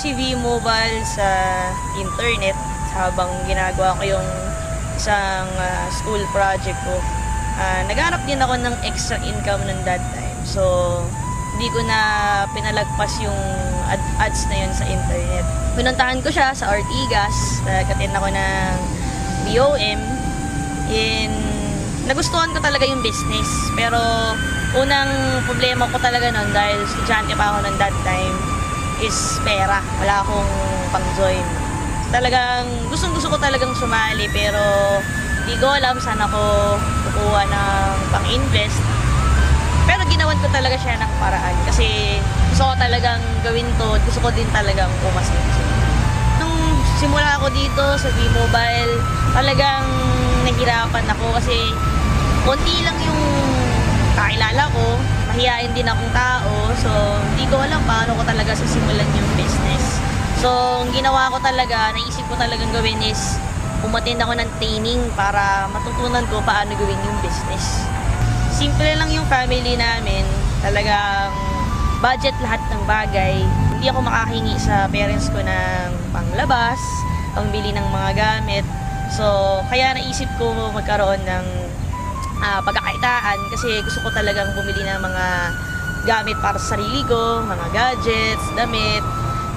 si V-Mobile sa internet habang ginagawa ko yung isang school project ko. Naghanap din ako ng extra income ng that time. So, hindi ko na pinalagpas yung ads na yun sa internet. Pinuntahan ko siya sa Ortigas. Nag-attend ako ng BOM. Nagustuhan ko talaga yung business. Pero, unang problema ko talaga nun dahil estudyante pa ako nun that time is pera. Wala akong pang-join. Talagang, gustong-gusto ko talagang sumali pero di ko alam saan ako kukuha ng pang-invest. Pero ginawan ko talaga siya ng paraan kasi gusto ko talagang gawin to, gusto ko din talagang pumasok. Nung simula ako dito sa V-Mobile, talagang nahirapan ako kasi konti lang yung kakilala ko, mahihain din akong tao, so hindi ko alam paano ko talaga sisimulan yung business. So, ang ginawa ko talaga, naisip ko talagang gawin is umattend ako ng training para matutunan ko paano gawin yung business. Simple lang yung family namin, talagang budget lahat ng bagay. Hindi ako makahingi sa parents ko ng panglabas, pangbili ng mga gamit. So, kaya naisip ko magkaroon ng pagkakaitaan kasi gusto ko talagang bumili ng mga gamit para sa sarili ko, mga gadgets, damit,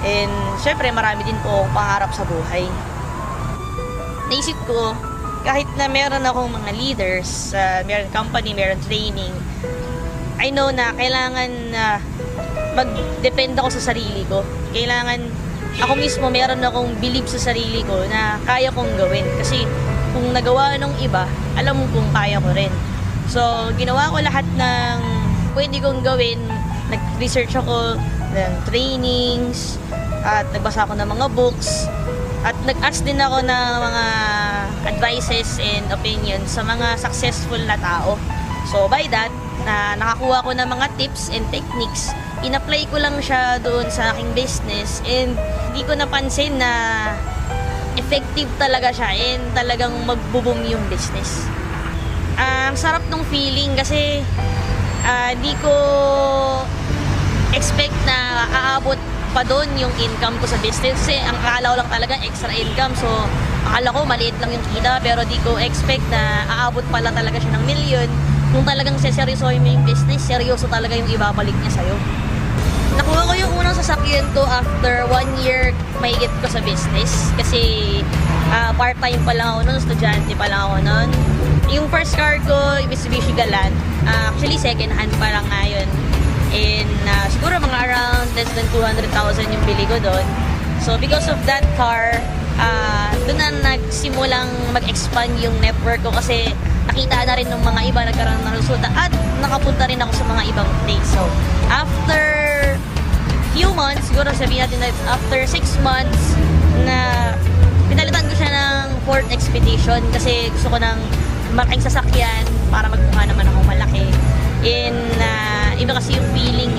and syempre marami din po pangarap sa buhay. Naisip ko, kahit na meron akong mga leaders, meron company, meron training, I know na kailangan mag-depend ako sa sarili ko. Kailangan ako mismo meron akong believe sa sarili ko na kaya kong gawin. Kasi kung nagawa ng iba, alam mo kung kaya ko rin. So, ginawa ko lahat ng pwede kong gawin. Nag-research ako ng trainings at nagbasa ako ng mga books. At nag-ask din ako ng mga advices and opinions sa mga successful na tao. So by that, nakakuha ko ng mga tips and techniques. In-apply ko lang siya doon sa aking business and hindi ko napansin na effective talaga siya and talagang magbo-boom yung business. Ang sarap ng feeling kasi hindi ko expect na aabot pa doon yung income ko sa business kasi ang akala ko lang talaga extra income, so akala ko maliit lang yung kita pero di ko expect na aabot pala talaga siya ng milyon. Kung talagang seryosohin mo yung business, seryoso talaga yung ibabalik niya sa'yo. Nakuha ko yung unang sasakyan ko after 1 year mahigit ko sa business kasi part-time pa lang ako nun, estudyante pa lang ako nun. Yung first car ko, Mitsubishi Galant, actually second hand pa lang ngayon. And siguro mga around less than 200,000 yung bili ko doon. So because of that car, doon na nagsimulang mag-expand yung network ko kasi nakita na rin ng mga iba nagkaroon ng resulta at nakapunta rin ako sa mga ibang place. So after few months, siguro sabihin natin na after 6 months na pinalitan ko siya ng Ford Expedition kasi gusto ko ng malaking sasakyan para magmukha naman ako malaki. Iba kasi yung feeling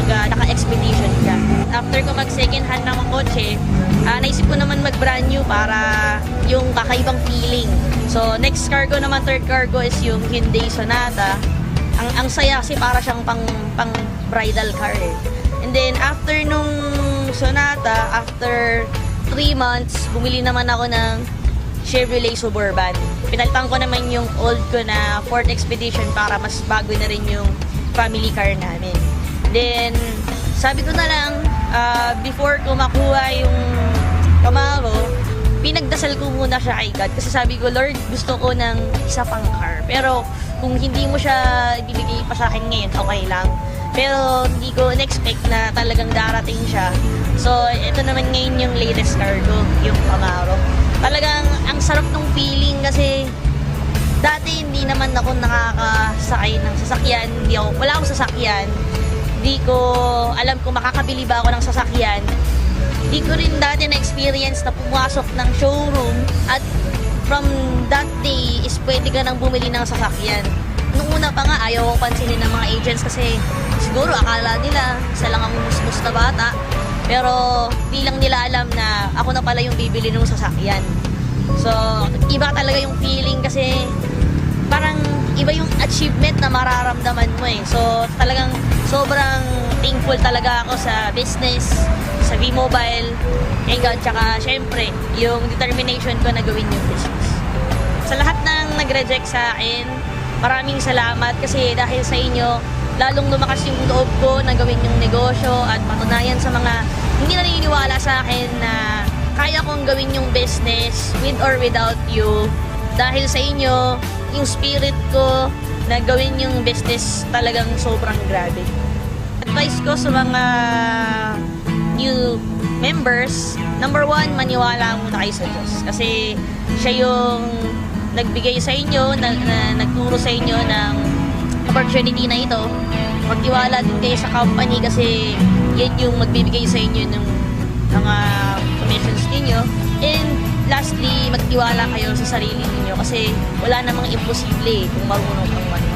naka-expedition ka. After ko mag-second hand ng kotse, naisip ko naman mag-brand new para yung kakaibang feeling. So, next car ko naman, third car ko is yung Hyundai Sonata. Ang saya kasi para siyang pang bridal car eh. And then, after nung Sonata, after 3 months, bumili naman ako ng Chevrolet Suburban. Pinalitan ko naman yung old ko na Ford Expedition para mas bago na rin yung family car namin. Then, sabi ko na lang, before ko makuha yung Camaro, pinagdasal ko muna siya kay God. Kasi sabi ko, Lord, gusto ko ng isa pang car. Pero, kung hindi mo siya ibibigay pa sa akin ngayon, okay lang. Pero, hindi ko in-expect na talagang darating siya. So, ito naman ngayon yung latest car ko, yung Camaro. Talagang, ang sarap ng feeling kasi dati hindi naman ako nakakasakay ng sasakyan. Wala akong sasakyan. Hindi ko alam kung makakabili ba ako ng sasakyan. Hindi ko rin dati na-experience na pumasok ng showroom at from that day is pwede ka nang bumili ng sasakyan. Nung una pa nga, ayaw ko pansinin ng mga agents kasi siguro akala nila isa lang ang musmus na bata. Pero di lang nila alam na ako na pala yung bibili ng sasakyan. So, iba talaga yung feeling kasi parang iba yung achievement na mararamdaman mo eh. So talagang sobrang thankful talaga ako sa business, sa V-Mobile, kay God, tsaka syempre yung determination ko na gawin yung business. Sa lahat ng nag-reject sa akin, maraming salamat kasi dahil sa inyo, lalong lumakas yung loob ko na gawin yung negosyo at patunayan sa mga hindi naniniwala sa akin na kaya kong gawin yung business with or without you. Dahil sa inyo, yung spirit ko na gawin yung business talagang sobrang grabe. Advice ko sa mga new members, number one, maniwala muna kayo sa Diyos. Kasi siya yung nagbigay sa inyo, nagturo sa inyo ng opportunity na ito. Magtiwala din kayo sa company kasi yan yung magbibigay sa inyo ng mga commissions ninyo. And lastly, magtiwala kayo sa sarili ninyo kasi wala namang imposible kung marunong kang maniwala.